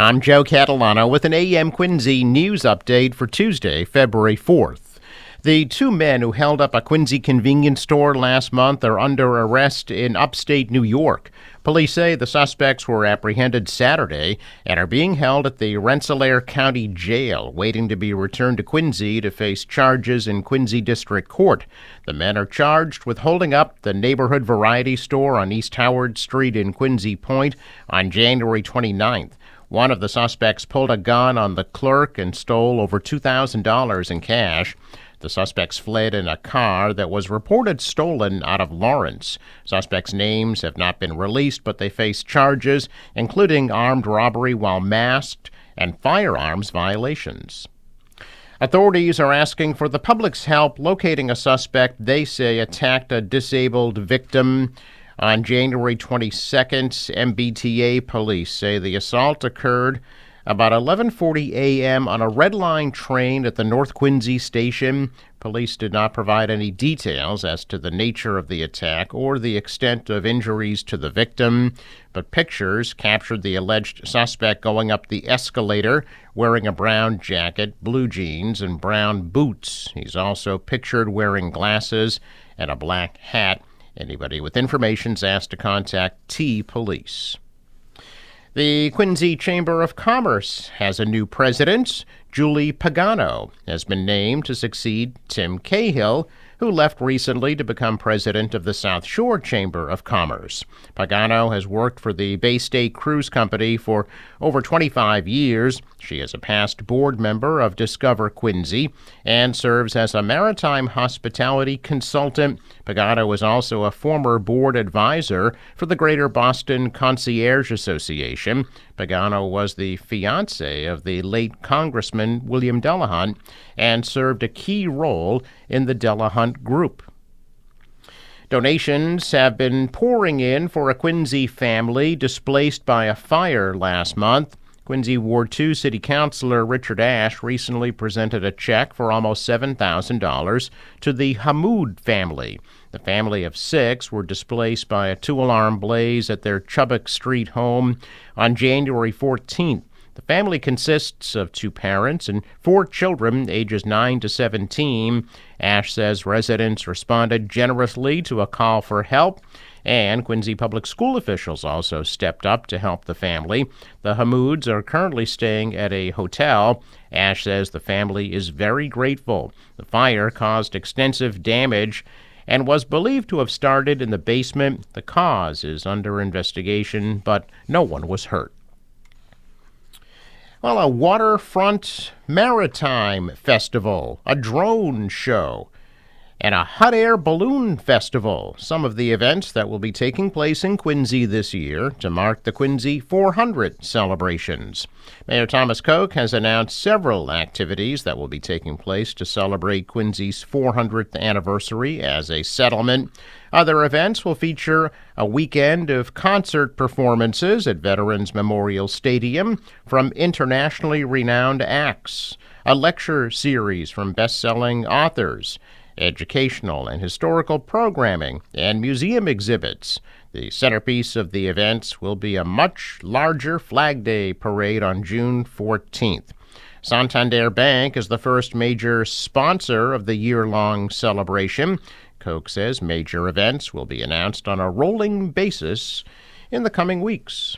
I'm Joe Catalano with an AM Quincy news update for Tuesday, February 4th. The two men who held up a Quincy convenience store last month are under arrest in upstate New York. Police say the suspects were apprehended Saturday and are being held at the Rensselaer County Jail, waiting to be returned to Quincy to face charges in Quincy District Court. The men are charged with holding up the neighborhood variety store on East Howard Street in Quincy Point on January 29th. One of the suspects pulled a gun on the clerk and stole over $2,000 in cash. The suspects fled in a car that was reported stolen out of Lawrence. Suspects' names have not been released, but they face charges, including armed robbery while masked and firearms violations. Authorities are asking for the public's help locating a suspect they say attacked a disabled victim. On January 22nd, MBTA police say the assault occurred about 11:40 a.m. on a Red Line train at the North Quincy station. Police did not provide any details as to the nature of the attack or the extent of injuries to the victim, but pictures captured the alleged suspect going up the escalator wearing a brown jacket, blue jeans, and brown boots. He's also pictured wearing glasses and a black hat. Anybody with information is asked to contact T Police. The Quincy Chamber of Commerce has a new president. Julie Pagano has been named to succeed Tim Cahill, who left recently to become president of the South Shore Chamber of Commerce. Pagano has worked for the Bay State Cruise Company for over 25 years. She is a past board member of Discover Quincy and serves as a maritime hospitality consultant. Pagano is also a former board advisor for the Greater Boston Concierge Association. Pagano was the fiancé of the late Congressman William Delahunt and served a key role in the Delahunt Group. Donations have been pouring in for a Quincy family displaced by a fire last month. Quincy Ward 2 City Councilor Richard Ash recently presented a check for almost $7,000 to the Hamoud family. The family of 6 were displaced by a 2-alarm blaze at their Chubbuck Street home on January 14th. The family consists of 2 parents and 4 children, ages 9 to 17. Ash says residents responded generously to a call for help, and Quincy Public School officials also stepped up to help the family. The Hamouds are currently staying at a hotel. Ash says the family is very grateful. The fire caused extensive damage and was believed to have started in the basement. The cause is under investigation, but no one was hurt. Well, a waterfront maritime festival, a drone show, and a hot air balloon festival. Some of the events that will be taking place in Quincy this year to mark the Quincy 400 celebrations. Mayor Thomas Koch has announced several activities that will be taking place to celebrate Quincy's 400th anniversary as a settlement. Other events will feature a weekend of concert performances at Veterans Memorial Stadium from internationally renowned acts, a lecture series from best-selling authors, educational and historical programming, and museum exhibits. The centerpiece of the events will be a much larger Flag Day parade on June 14th. Santander Bank is the first major sponsor of the year-long celebration. Koch says major events will be announced on a rolling basis in the coming weeks.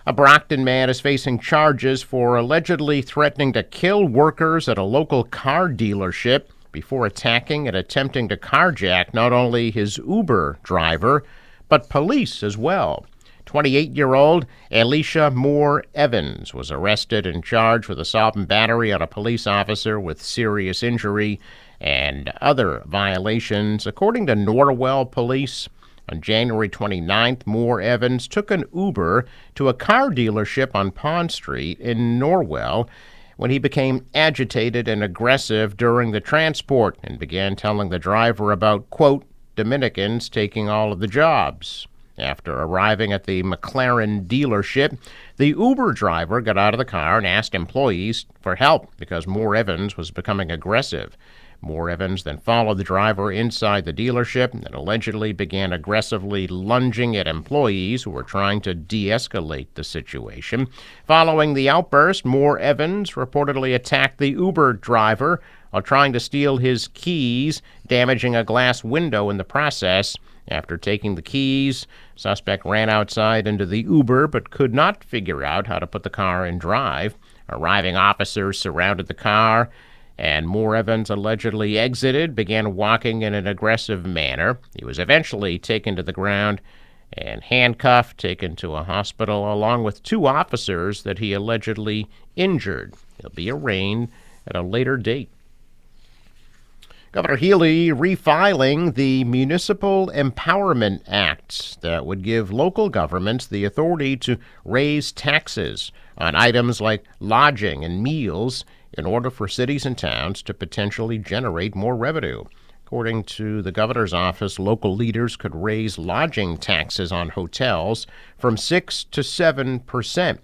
A Brockton man is facing charges for allegedly threatening to kill workers at a local car dealership before attacking and attempting to carjack not only his Uber driver, but police as well. 28-year-old Alicia Moore Evans was arrested and charged with assault and battery on a police officer with serious injury and other violations. According to Norwell Police, on January 29th, Moore Evans took an Uber to a car dealership on Pond Street in Norwell when he became agitated and aggressive during the transport and began telling the driver about, quote, Dominicans taking all of the jobs. After arriving at the McLaren dealership, the Uber driver got out of the car and asked employees for help because Moore Evans was becoming aggressive. Moore Evans then followed the driver inside the dealership and allegedly began aggressively lunging at employees who were trying to de-escalate the situation. Following the outburst, Moore Evans reportedly attacked the Uber driver while trying to steal his keys, damaging a glass window in the process. After taking the keys, suspect ran outside into the Uber but could not figure out how to put the car in drive. Arriving officers surrounded the car, and Moore Evans allegedly exited, began walking in an aggressive manner. He was eventually taken to the ground and handcuffed, taken to a hospital, along with 2 officers that he allegedly injured. He'll be arraigned at a later date. Governor Healey refiling the Municipal Empowerment Act that would give local governments the authority to raise taxes on items like lodging and meals in order for cities and towns to potentially generate more revenue. According to the governor's office, local leaders could raise lodging taxes on hotels from 6 to 7%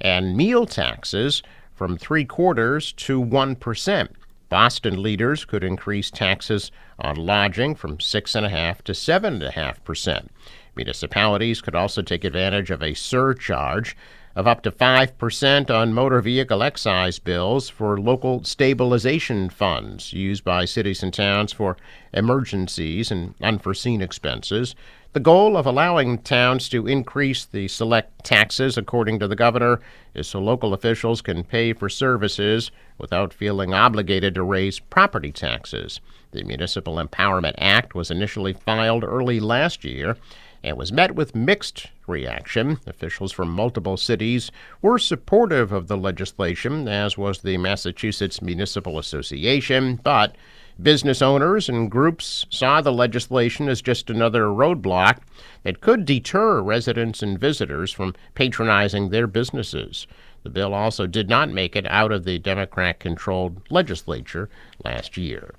and meal taxes from 3/4 to 1%. Boston leaders could increase taxes on lodging from 6.5% to 7.5%. Municipalities could also take advantage of a surcharge of up to 5% on motor vehicle excise bills for local stabilization funds used by cities and towns for emergencies and unforeseen expenses. The goal of allowing towns to increase the select taxes, according to the governor, is so local officials can pay for services without feeling obligated to raise property taxes. The Municipal Empowerment Act was initially filed early last year and was met with mixed reaction. Officials from multiple cities were supportive of the legislation, as was the Massachusetts Municipal Association, but business owners and groups saw the legislation as just another roadblock that could deter residents and visitors from patronizing their businesses. The bill also did not make it out of the Democrat-controlled legislature last year.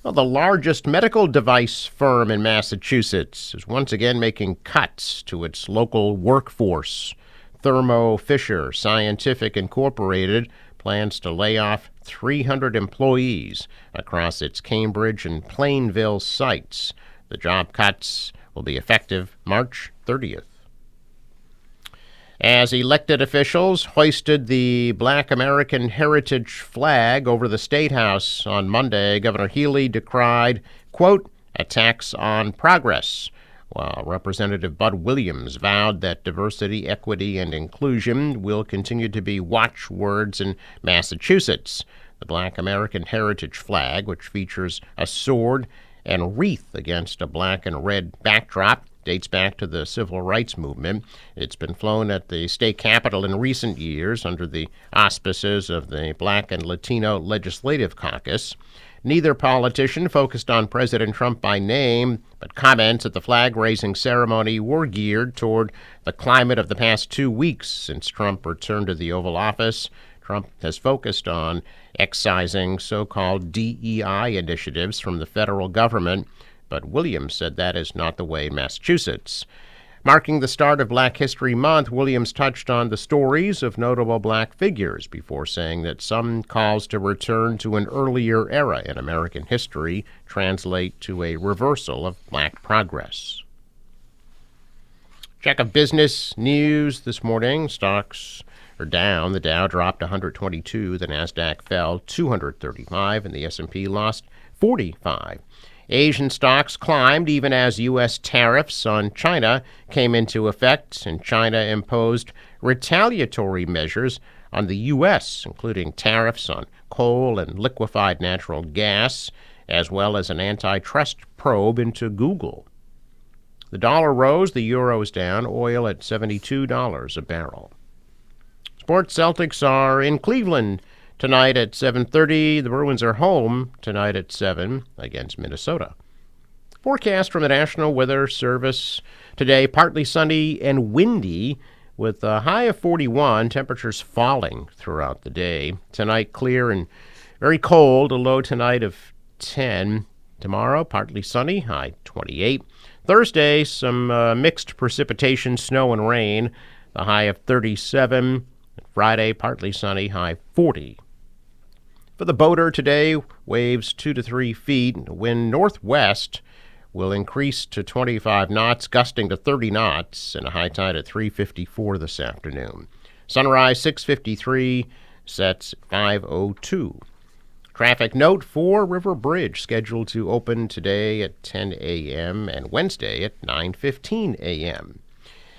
Well, the largest medical device firm in Massachusetts is once again making cuts to its local workforce. Thermo Fisher Scientific Incorporated plans to lay off 300 employees across its Cambridge and Plainville sites. The job cuts will be effective March 30th. As elected officials hoisted the Black American Heritage flag over the State House on Monday, Governor Healey decried, quote, attacks on progress, while Representative Bud Williams vowed that diversity, equity, and inclusion will continue to be watchwords in Massachusetts. The Black American Heritage flag, which features a sword and wreath against a black and red backdrop, dates back to the Civil Rights Movement. It's been flown at the state capitol in recent years under the auspices of the Black and Latino Legislative Caucus. Neither politician focused on President Trump by name, but comments at the flag-raising ceremony were geared toward the climate of the past 2 weeks since Trump returned to the Oval Office. Trump has focused on excising so-called DEI initiatives from the federal government, but Williams said that is not the way in Massachusetts. Marking the start of Black History Month, Williams touched on the stories of notable black figures before saying that some calls to return to an earlier era in American history translate to a reversal of black progress. Check of business news this morning. Stocks are down. The Dow dropped 122. The Nasdaq fell 235, and the S&P lost 45. Asian stocks climbed even as U.S. tariffs on China came into effect, and China imposed retaliatory measures on the U.S., including tariffs on coal and liquefied natural gas, as well as an antitrust probe into Google. The dollar rose, the euro is down, oil at $72 a barrel. Sports: Celtics are in Cleveland tonight at 7:30. The Bruins are home tonight at 7 against Minnesota. Forecast from the National Weather Service today: partly sunny and windy with a high of 41, temperatures falling throughout the day. Tonight, clear and very cold, a low tonight of 10. Tomorrow, partly sunny, high 28. Thursday, some mixed precipitation, snow and rain, the high of 37. Friday, partly sunny, high 40. For the boater today, waves 2 to 3 feet. Wind northwest will increase to 25 knots, gusting to 30 knots, and a high tide at 3:54 this afternoon. Sunrise 6:53, sets 5:02. Traffic note for River Bridge, scheduled to open today at 10 a.m. and Wednesday at 9:15 a.m.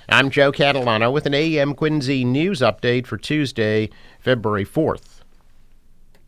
I'm Joe Catalano with an AM Quincy news update for Tuesday, February 4th.